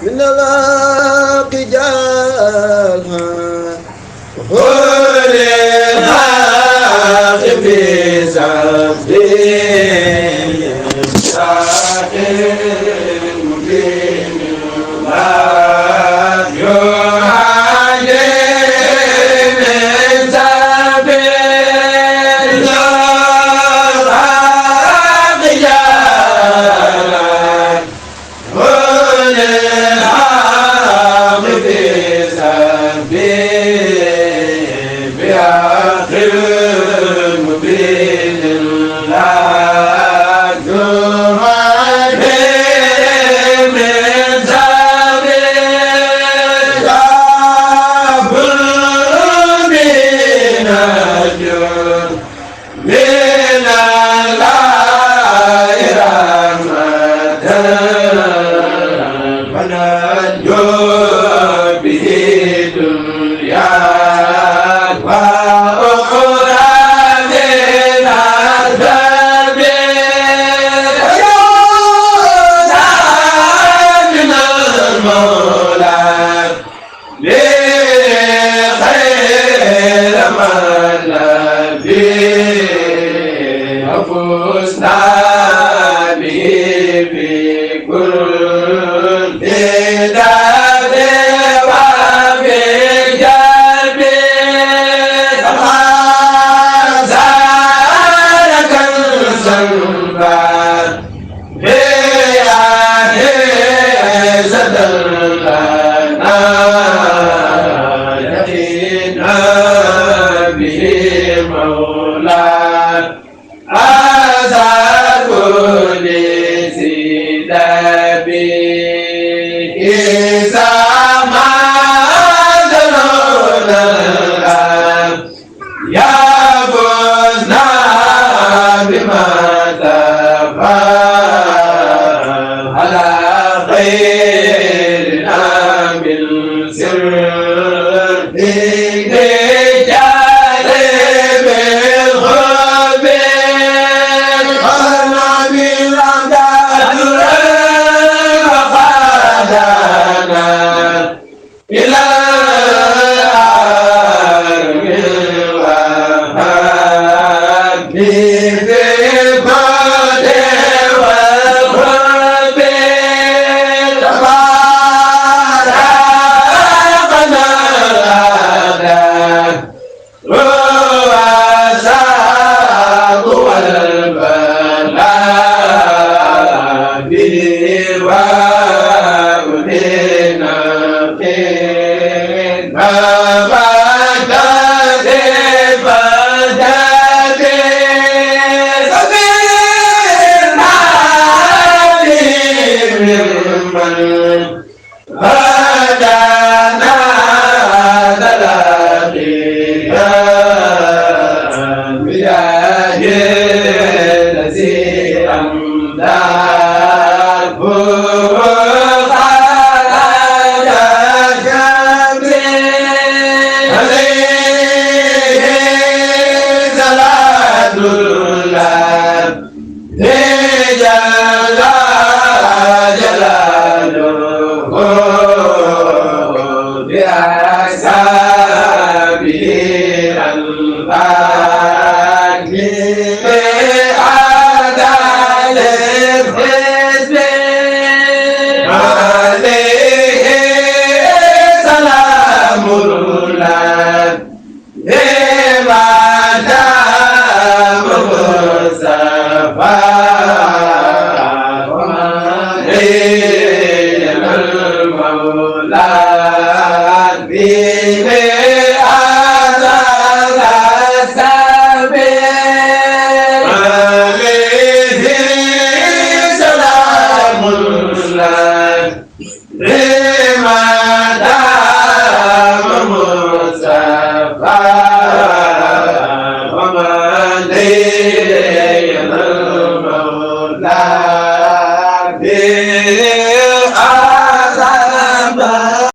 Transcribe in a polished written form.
من الأقجال قل الحق في سبيل ساحل مبين لا يعلم سبيل الأقجال قل الحق في سبيل بحق مبين لا يعلم سبيل كافر من الجود من الله رحمة فنجو به دنيا وأخرى من الذنب ويوسع من المولى لخير من الذي أفزنا به في كل دار وفي جلب كما زال كنزا في عهد لنا يقينا به مولانا أزاد كل سيدابي إذا ما ذنونا يا فزنا بما تفعل